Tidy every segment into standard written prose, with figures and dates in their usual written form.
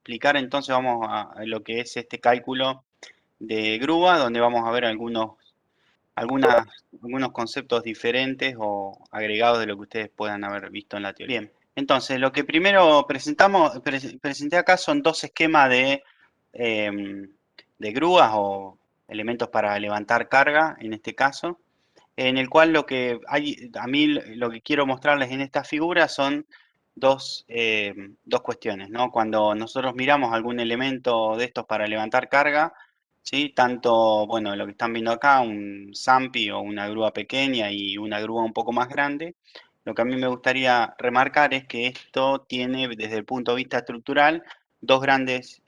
explicar entonces, vamos a lo que es este cálculo de grúa, donde vamos a ver algunos conceptos diferentes o agregados de lo que ustedes puedan haber visto en la teoría. Bien, entonces lo que primero presenté acá son dos esquemas de grúas o elementos para levantar carga, en este caso, en el cual a mí lo que quiero mostrarles en esta figura son dos cuestiones, ¿no? Cuando nosotros miramos algún elemento de estos para levantar carga, ¿sí? Tanto, bueno, lo que están viendo acá, un Zampi o una grúa pequeña y una grúa un poco más grande, lo que a mí me gustaría remarcar es que esto tiene, desde el punto de vista estructural, dos grandes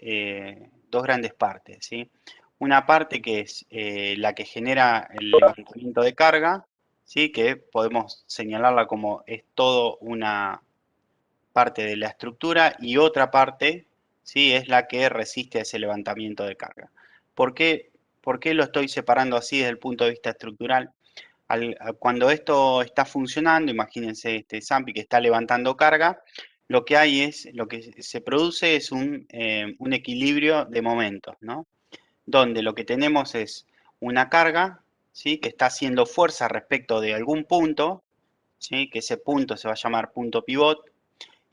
partes, ¿sí? Una parte que es la que genera el levantamiento de carga, ¿sí? Que podemos señalarla como es todo una parte de la estructura, y otra parte, ¿sí? Es la que resiste ese levantamiento de carga. ¿Por qué lo estoy separando así desde el punto de vista estructural? Cuando esto está funcionando, imagínense este Zampi que está levantando carga, lo que se produce es un equilibrio de momentos, ¿no? Donde lo que tenemos es una carga, ¿sí? Que está haciendo fuerza respecto de algún punto, ¿sí? Que ese punto se va a llamar punto pivot,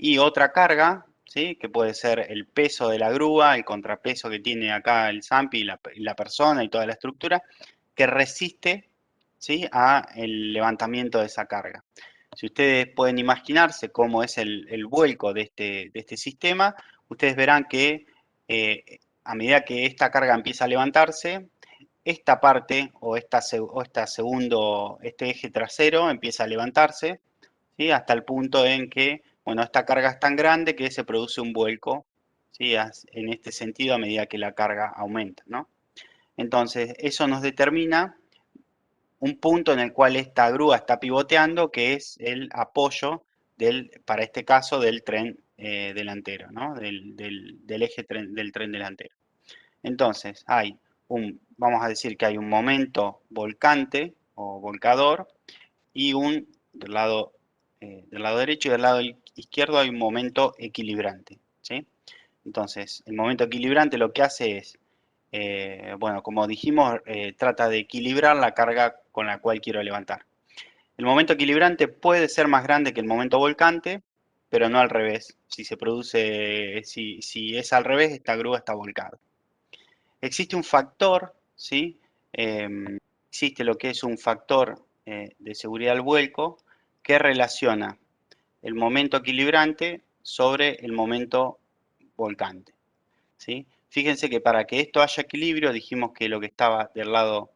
y otra carga, ¿sí? Que puede ser el peso de la grúa, el contrapeso que tiene acá el Zampi y la persona y toda la estructura, que resiste, ¿sí? A el levantamiento de esa carga. Si ustedes pueden imaginarse cómo es el vuelco de este sistema, ustedes verán que a medida que esta carga empieza a levantarse, esta parte o este eje trasero empieza a levantarse, ¿sí? Hasta el punto en que, bueno, esta carga es tan grande que se produce un vuelco, ¿sí? En este sentido a medida que la carga aumenta, ¿no? Entonces, eso nos determina un punto en el cual esta grúa está pivoteando, que es el apoyo para este caso, del tren delantero, ¿no? Del eje del tren delantero. Entonces, vamos a decir que hay un momento volcante o volcador, y del lado derecho y del lado izquierdo hay un momento equilibrante, ¿sí? Entonces, el momento equilibrante lo que hace es, bueno, como dijimos, trata de equilibrar la carga con la cual quiero levantar. El momento equilibrante puede ser más grande que el momento volcante, pero no al revés. Si es al revés, esta grúa está volcada. Existe un factor, ¿sí? Existe lo que es un factor de seguridad al vuelco, que relaciona el momento equilibrante sobre el momento volcante, ¿sí? Fíjense que para que esto haya equilibrio, dijimos que lo que estaba del lado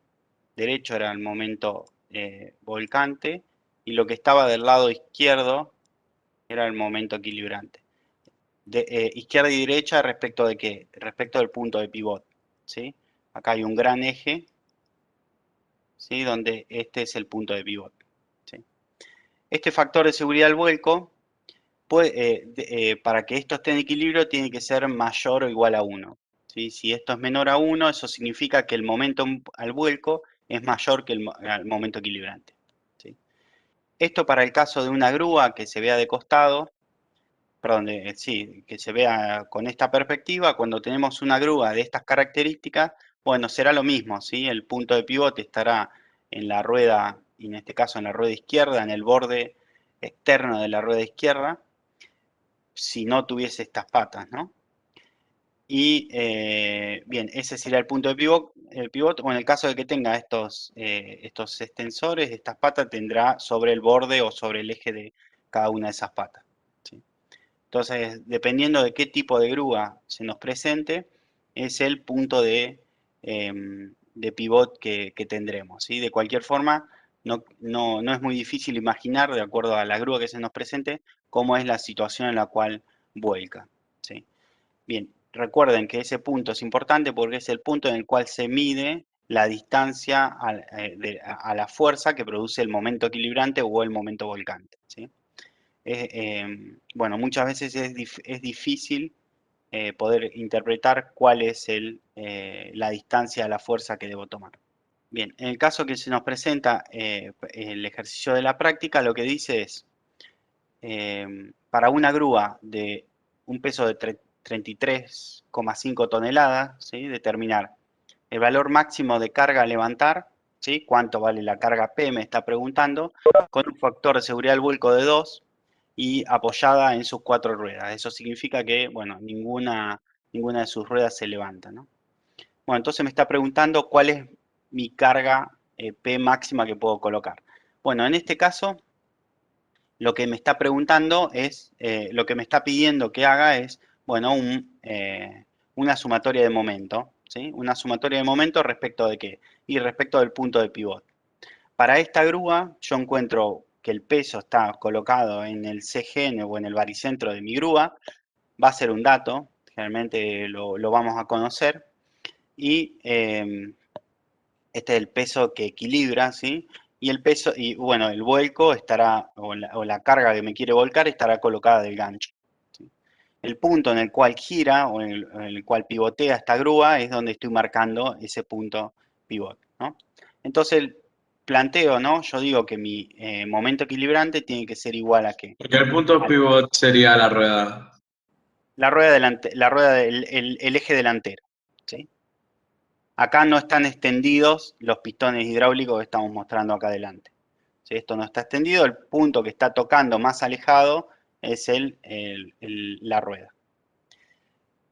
derecho era el momento volcante, y lo que estaba del lado izquierdo era el momento equilibrante. Izquierda y derecha, ¿respecto de qué? Respecto del punto de pivot, ¿sí? Acá hay un gran eje, ¿sí? Donde este es el punto de pivot, ¿sí? Este factor de seguridad al vuelco, para que esto esté en equilibrio, tiene que ser mayor o igual a 1, ¿sí? Si esto es menor a 1, eso significa que el momento al vuelco es mayor que el momento equilibrante, ¿sí? Esto para el caso de una grúa que se vea de costado, perdón, sí, que se vea con esta perspectiva. Cuando tenemos una grúa de estas características, bueno, será lo mismo, ¿sí? El punto de pivote estará en la rueda, y en este caso en la rueda izquierda, en el borde externo de la rueda izquierda, si no tuviese estas patas, ¿no? Y bien, ese sería el punto de pivot, o en el caso de que tenga estos extensores, estas patas, tendrá sobre el borde o sobre el eje de cada una de esas patas, ¿sí? Entonces, dependiendo de qué tipo de grúa se nos presente, es el punto de pivot que tendremos, ¿sí? De cualquier forma, no es muy difícil imaginar, de acuerdo a la grúa que se nos presente, cómo es la situación en la cual vuelca, ¿sí? Bien, recuerden que ese punto es importante porque es el punto en el cual se mide la distancia a la fuerza que produce el momento equilibrante o el momento volcante, ¿sí? Bueno, muchas veces es difícil poder interpretar cuál es la distancia a la fuerza que debo tomar. Bien, en el caso que se nos presenta el ejercicio de la práctica, lo que dice es, para una grúa de un peso de 33,5 toneladas, ¿sí? Determinar el valor máximo de carga a levantar, ¿sí? Cuánto vale la carga P, me está preguntando, con un factor de seguridad del vuelco de 2 y apoyada en sus 4 ruedas. Eso significa que, bueno, ninguna de sus ruedas se levanta, ¿no? Bueno, entonces me está preguntando cuál es mi carga P máxima que puedo colocar. Bueno, en este caso, lo que me está preguntando es, lo que me está pidiendo que haga es, bueno, una sumatoria de momento, ¿sí? Una sumatoria de momento respecto de qué? Y respecto del punto de pivot. Para esta grúa, yo encuentro que el peso está colocado en el CGN o en el baricentro de mi grúa, va a ser un dato, generalmente lo vamos a conocer, y este es el peso que equilibra, ¿sí? Y el peso, y bueno, el vuelco estará, o la carga que me quiere volcar estará colocada del gancho, ¿sí? El punto en el cual gira o en el cual pivotea esta grúa es donde estoy marcando ese punto pivot, ¿no? Entonces, planteo, ¿no? Yo digo que mi momento equilibrante tiene que ser igual a ¿qué? Porque el punto pivot sería la rueda. La rueda el eje delantero, ¿sí? Acá no están extendidos los pistones hidráulicos que estamos mostrando acá adelante, ¿sí? Esto no está extendido, el punto que está tocando más alejado es la rueda.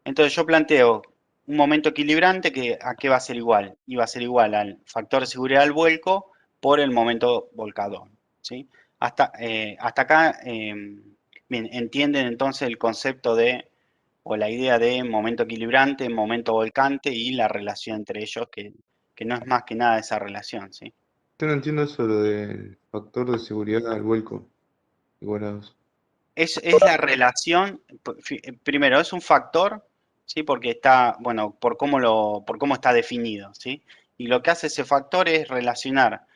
Entonces yo planteo un momento equilibrante que ¿a qué va a ser igual? Y va a ser igual al factor de seguridad del vuelco por el momento volcador, ¿sí? Hasta acá, bien, entienden entonces el concepto de, o la idea de momento equilibrante, momento volcante y la relación entre ellos, que no es más que nada esa relación, ¿sí? Yo no entiendo eso lo del factor de seguridad al vuelco. Igualados. Es la relación, primero, es un factor, ¿sí? Porque está, bueno, por cómo está definido, ¿sí? Y lo que hace ese factor es relacionar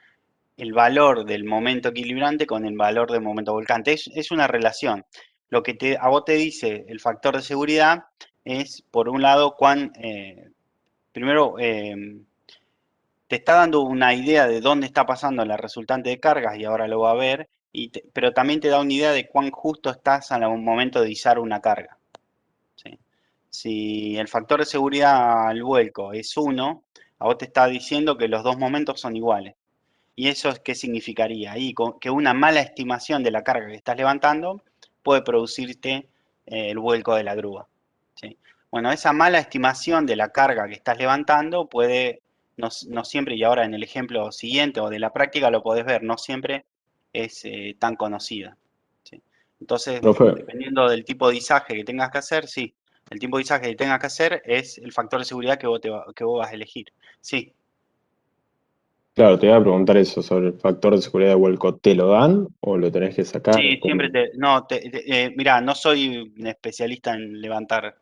el valor del momento equilibrante con el valor del momento volcante. Es una relación. Lo que a vos te dice el factor de seguridad es, por un lado, primero, te está dando una idea de dónde está pasando la resultante de cargas, y ahora lo va a ver, pero también te da una idea de cuán justo estás al momento de izar una carga, ¿sí? Si el factor de seguridad al vuelco es 1, a vos te está diciendo que los dos momentos son iguales. ¿Y eso qué significaría? Y que una mala estimación de la carga que estás levantando puede producirte el vuelco de la grúa, ¿sí? Bueno, esa mala estimación de la carga que estás levantando puede, no siempre, y ahora en el ejemplo siguiente o de la práctica lo podés ver, no siempre es tan conocida, ¿sí? Entonces, Profe, dependiendo del tipo de izaje que tengas que hacer, sí, el tipo de izaje que tengas que hacer es el factor de seguridad que vos vas a elegir. Sí. claro, te iba a preguntar eso sobre el factor de seguridad de vuelco. ¿Te lo dan o lo tenés que sacar? Sí, siempre no, mirá, no soy un especialista en levantar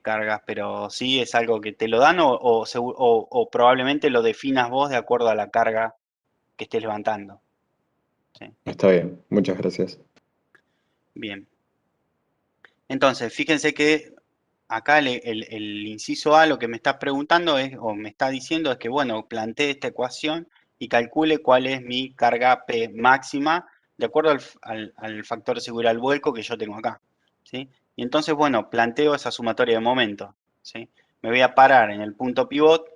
cargas, pero sí es algo que te lo dan o probablemente lo definas vos de acuerdo a la carga que estés levantando, ¿sí? Está bien, muchas gracias. Bien. Entonces, fíjense que acá el inciso A lo que me está preguntando es, o me está diciendo es que, bueno, plantee esta ecuación y calcule cuál es mi carga P máxima de acuerdo al factor de seguridad del vuelco que yo tengo acá, ¿sí? Y entonces, bueno, planteo esa sumatoria de momentos, ¿sí? Me voy a parar en el punto pivot,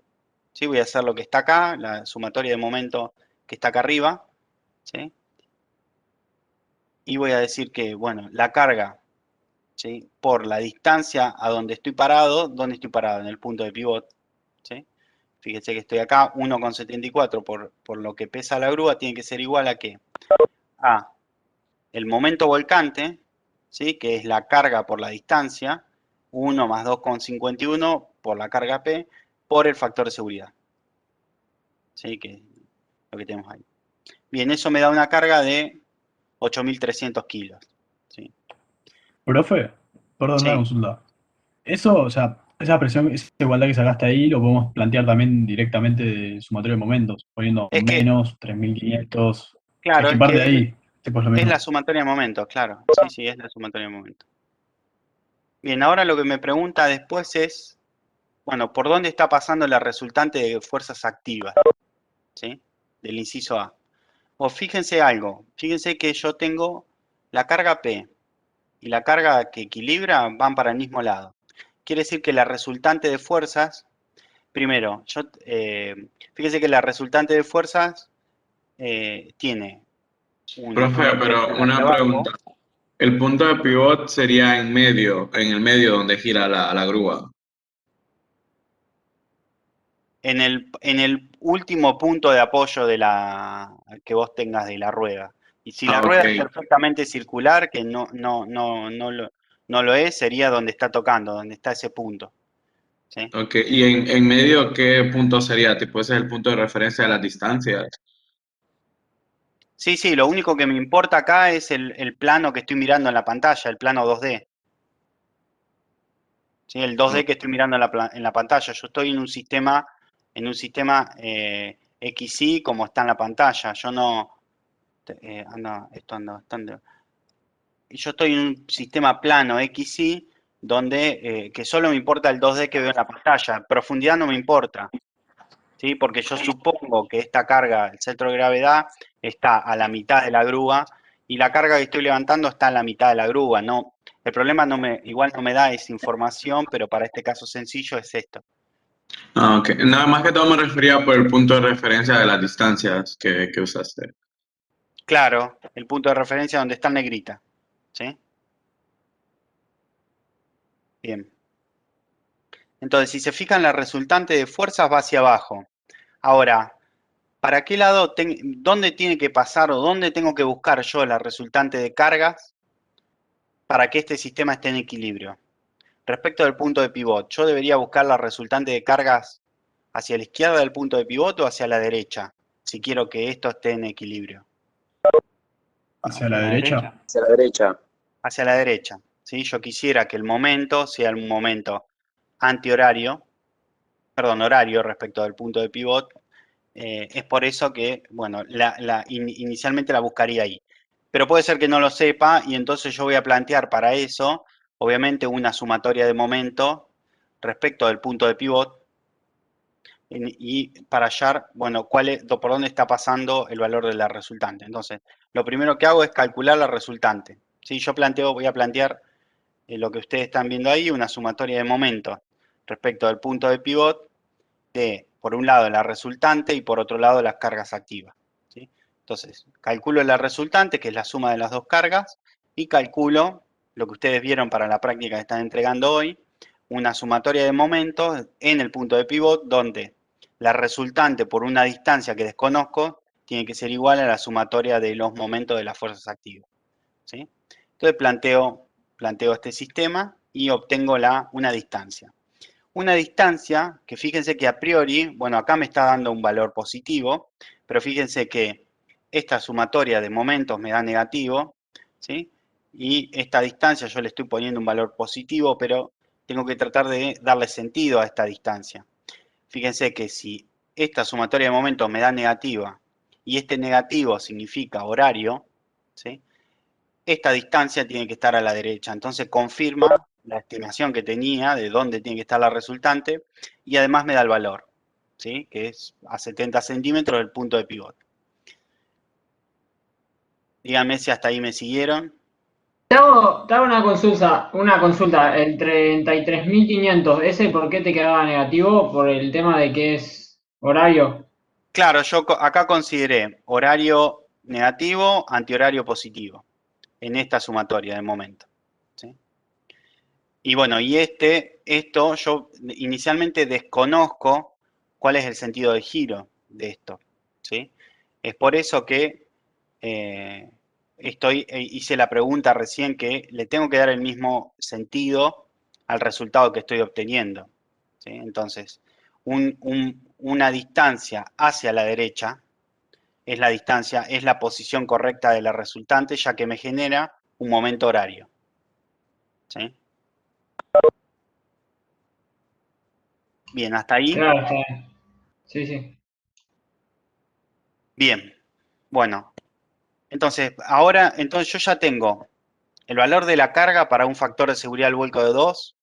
¿sí? Voy a hacer lo que está acá, la sumatoria de momentos que está acá arriba, ¿sí? Y voy a decir que, bueno, la carga, ¿sí? Por la distancia a donde estoy parado, ¿dónde estoy parado? En el punto de pivot, ¿sí? Fíjense que estoy acá, 1,74 por lo que pesa la grúa, tiene que ser igual a ¿qué? A el momento volcante, ¿sí? Que es la carga por la distancia, 1 más 2,51 por la carga P, por el factor de seguridad, ¿sí? Que es lo que tenemos ahí. Bien, eso me da una carga de 8.300 kilos, ¿sí? Profe, perdón, una Sí, consulta. Eso, o sea, esa presión, esa igualdad que sacaste ahí, lo podemos plantear también directamente de sumatorio de momentos, poniendo es que, menos 3.500. Es claro, que es parte de que ahí, tipo, es lo es mismo. la sumatoria de momentos, claro. Sí, sí, es la sumatoria de momentos. Bien, ahora lo que me pregunta después es, bueno, ¿por dónde está pasando la resultante de fuerzas activas? ¿Sí? Del inciso A. O fíjense algo, fíjense que yo tengo la carga P, y la carga que equilibra van para el mismo lado. Quiere decir que la resultante de fuerzas, primero, fíjese que la resultante de fuerzas tiene Profe, una pero fuerza una hacia abajo. pregunta. El punto de pivot sería en el medio donde gira la grúa. En el último punto de apoyo que vos tengas de la rueda. Y si la rueda es Ok. perfectamente circular, que no lo es, sería donde está tocando, donde está ese punto. ¿Sí? Ok, y en medio, ¿qué punto sería? Tipo, ese es el punto de referencia de las distancias. Sí, lo único que me importa acá es el plano que estoy mirando en la pantalla, el plano 2D. ¿Sí? El 2D que estoy mirando en la pantalla. Yo estoy en un sistema XY como está en la pantalla. Yo no... Yo estoy en un sistema plano XY donde que solo me importa el 2D que veo en la pantalla. Profundidad no me importa. ¿Sí? Porque yo supongo que esta carga, el centro de gravedad, está a la mitad de la grúa y la carga que estoy levantando está en la mitad de la grúa. No, el problema igual no me da esa información, pero para este caso sencillo es esto. Ok. Nada más que todo me refería por el punto de referencia de las distancias que usaste. Claro, el punto de referencia donde está en negrita. ¿Sí? Bien. Entonces, si se fijan, la resultante de fuerzas va hacia abajo. Ahora, ¿para qué lado, dónde tiene que pasar o dónde tengo que buscar yo la resultante de cargas para que este sistema esté en equilibrio? Respecto del punto de pivot, ¿yo debería buscar la resultante de cargas hacia la izquierda del punto de pivot o hacia la derecha? Si quiero que esto esté en equilibrio. Hacia la derecha. Hacia la derecha. Hacia la derecha. ¿Sí? Yo quisiera que el momento sea un momento antihorario, perdón, horario respecto del punto de pivot. Es por eso que, bueno, inicialmente la buscaría ahí. Pero puede ser que no lo sepa y entonces yo voy a plantear para eso, obviamente, una sumatoria de momento respecto del punto de pivot y para hallar, bueno, por dónde está pasando el valor de la resultante. Entonces, lo primero que hago es calcular la resultante. ¿Sí? Voy a plantear lo que ustedes están viendo ahí, una sumatoria de momentos respecto del punto de pivot de, por un lado, la resultante y por otro lado, las cargas activas. ¿Sí? Entonces, calculo la resultante, que es la suma de las dos cargas, y calculo lo que ustedes vieron para la práctica que están entregando hoy, una sumatoria de momentos en el punto de pivot, donde la resultante por una distancia que desconozco tiene que ser igual a la sumatoria de los momentos de las fuerzas activas. ¿Sí? Entonces planteo este sistema y obtengo una distancia. Una distancia que fíjense que a priori, bueno, acá me está dando un valor positivo, pero fíjense que esta sumatoria de momentos me da negativo, ¿sí? Y esta distancia yo le estoy poniendo un valor positivo, pero tengo que tratar de darle sentido a esta distancia. Fíjense que si esta sumatoria de momentos me da negativa y este negativo significa horario, ¿sí? Esta distancia tiene que estar a la derecha. Entonces confirma la estimación que tenía de dónde tiene que estar la resultante y además me da el valor, ¿sí? Que es a 70 centímetros del punto de pivot. Díganme si hasta ahí me siguieron. Te hago una consulta, el 33.500, ¿ese por qué te quedaba negativo? ¿Por el tema de que es horario? Claro, yo acá consideré horario negativo, antihorario positivo, en esta sumatoria de momento. ¿Sí? Y bueno, esto yo inicialmente desconozco cuál es el sentido de giro de esto. ¿Sí? Es por eso que hice la pregunta recién que le tengo que dar el mismo sentido al resultado que estoy obteniendo. ¿Sí? Entonces, una distancia hacia la derecha es la posición correcta de la resultante, ya que me genera un momento horario. ¿Sí? Bien, hasta ahí. Claro, está bien. Sí. Bien, bueno, entonces yo ya tengo el valor de la carga para un factor de seguridad del vuelco de 2,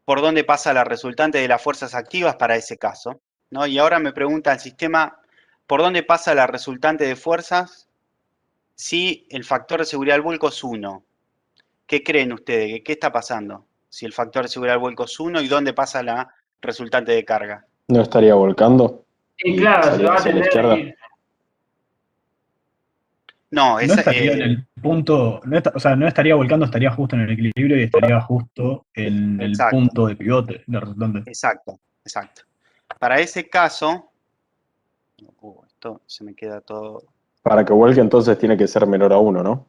por dónde pasa la resultante de las fuerzas activas para ese caso, ¿no? Y ahora me pregunta el sistema, ¿por dónde pasa la resultante de fuerzas si el factor de seguridad del vuelco es 1? ¿Qué creen ustedes? ¿Qué está pasando? Si el factor de seguridad del vuelco es 1 y dónde pasa la resultante de carga. ¿No estaría volcando? Y claro, se Saliendo va a hacia la tender a izquierda. ir. No, No esa, estaría en el punto, o sea, no estaría volcando, estaría justo en el equilibrio y estaría justo en el exacto, punto de pivote de resultante. exacto. Para ese caso, esto se me queda todo. Para que vuelque entonces tiene que ser menor a 1, ¿no?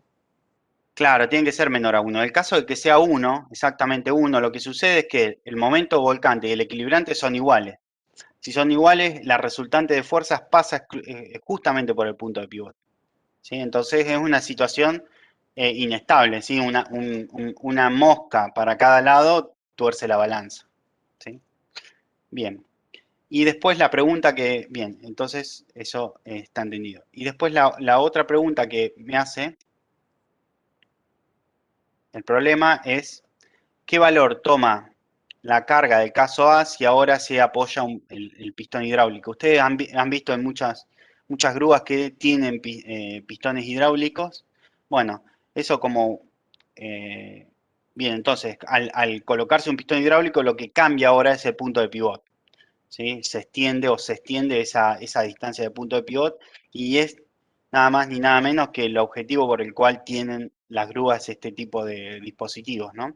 Claro, tiene que ser menor a 1. En el caso de que sea 1, exactamente 1, lo que sucede es que el momento volcante y el equilibrante son iguales. Si son iguales, la resultante de fuerzas pasa justamente por el punto de pivote. ¿Sí? Entonces es una situación inestable, ¿sí? Una mosca para cada lado tuerce la balanza. ¿Sí? Bien. Y después la pregunta que, bien, entonces eso está entendido. Y después la otra pregunta que me hace el problema es, ¿qué valor toma la carga del caso A si ahora se apoya el pistón hidráulico? Ustedes han visto en muchas grúas que tienen pistones hidráulicos. Bueno, eso como... bien, entonces, al colocarse un pistón hidráulico, lo que cambia ahora es el punto de pivot. ¿Sí? Se extiende esa distancia de punto de pivot y es nada más ni nada menos que el objetivo por el cual tienen las grúas este tipo de dispositivos, ¿no?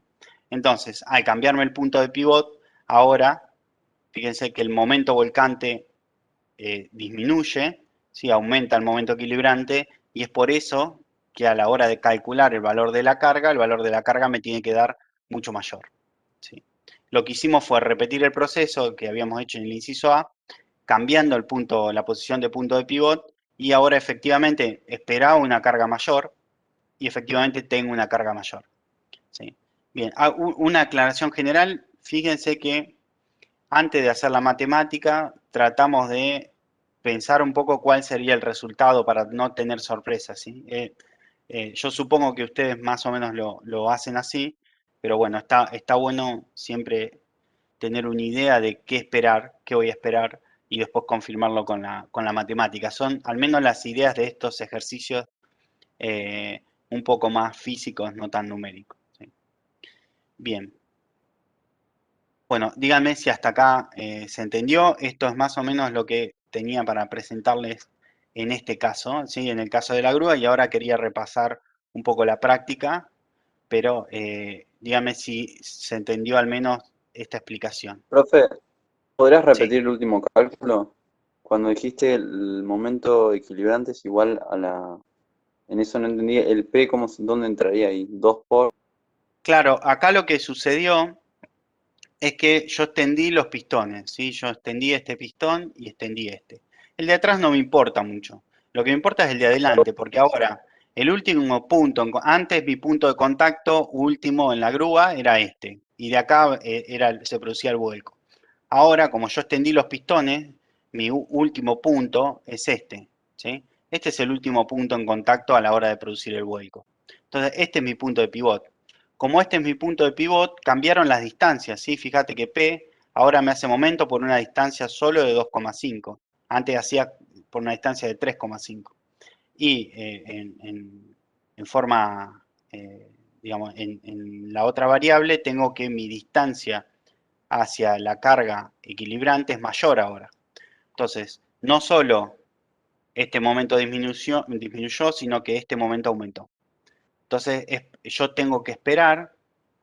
Entonces, al cambiarme el punto de pivot, ahora, fíjense que el momento volcante disminuye, ¿sí? Aumenta el momento equilibrante y es por eso que a la hora de calcular el valor de la carga me tiene que dar mucho mayor. ¿Sí? Lo que hicimos fue repetir el proceso que habíamos hecho en el inciso A, cambiando la posición de punto de pivot y ahora efectivamente esperaba una carga mayor y efectivamente tengo una carga mayor. ¿Sí? Bien, una aclaración general, fíjense que antes de hacer la matemática tratamos de pensar un poco cuál sería el resultado para no tener sorpresas. ¿Sí? Yo supongo que ustedes más o menos lo hacen así, pero bueno, está bueno siempre tener una idea de qué esperar, qué voy a esperar y después confirmarlo con la matemática. Son al menos las ideas de estos ejercicios un poco más físicos, no tan numéricos. ¿Sí? Bien. Bueno, díganme si hasta acá se entendió. Esto es más o menos lo que tenía para presentarles en este caso, ¿sí? En el caso de la grúa, y ahora quería repasar un poco la práctica, pero díganme si se entendió al menos esta explicación. Profe, ¿podrías Sí. repetir el último cálculo? Cuando dijiste el momento equilibrante es igual a la... En eso no entendí. ¿El P dónde entraría ahí? ¿2 por...? Claro, acá lo que sucedió es que yo extendí los pistones, ¿sí? Yo extendí este pistón y extendí este. El de atrás no me importa mucho. Lo que me importa es el de adelante, porque ahora el último punto, antes mi punto de contacto último en la grúa era este, y de acá se producía el vuelco. Ahora, como yo extendí los pistones, mi último punto es este, ¿sí? Este es el último punto en contacto a la hora de producir el vuelco. Entonces, este es mi punto de pivot. Como este es mi punto de pivot, cambiaron las distancias, ¿sí? Fíjate que P ahora me hace momento por una distancia solo de 2,5. Antes hacía por una distancia de 3,5. Y en forma, digamos, en la otra variable tengo que mi distancia hacia la carga equilibrante es mayor ahora. Entonces, no solo este momento disminuyó, sino que este momento aumentó. Entonces, yo tengo que esperar,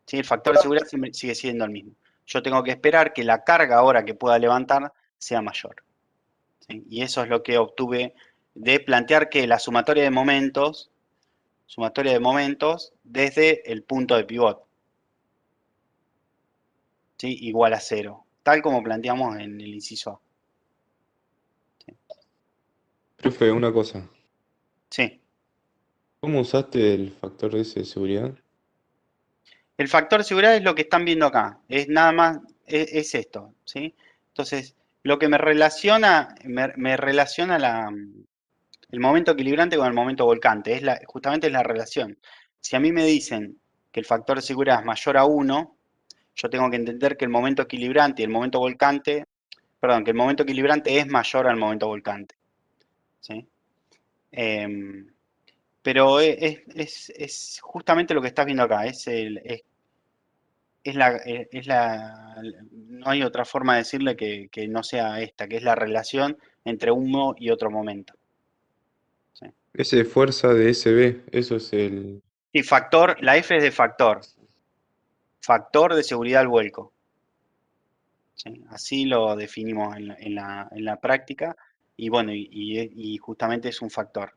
¿sí? El factor de seguridad sigue siendo el mismo. Yo tengo que esperar que la carga ahora que pueda levantar sea mayor. ¿Sí? Y eso es lo que obtuve de plantear que la sumatoria de momentos desde el punto de pivot, ¿sí? Igual a 0, tal como planteamos en el inciso A. Profe, una cosa. Sí. ¿Cómo usaste el factor ese de seguridad? El factor de seguridad es lo que están viendo acá, es nada más, es esto, ¿sí? Entonces, lo que me relaciona el momento equilibrante con el momento volcante, justamente es la relación. Si a mí me dicen que el factor de seguridad es mayor a 1, yo tengo que entender que el momento equilibrante y el momento volcante, perdón, que el momento equilibrante es mayor al momento volcante, ¿sí? Pero es justamente lo que estás viendo acá. No hay otra forma de decirle que no sea esta, que es la relación entre uno y otro momento. Sí. S fuerza de SB, eso es el... Y factor, la F es de factor. Factor de seguridad al vuelco. ¿Sí? Así lo definimos en la práctica. Y bueno, y justamente es un factor.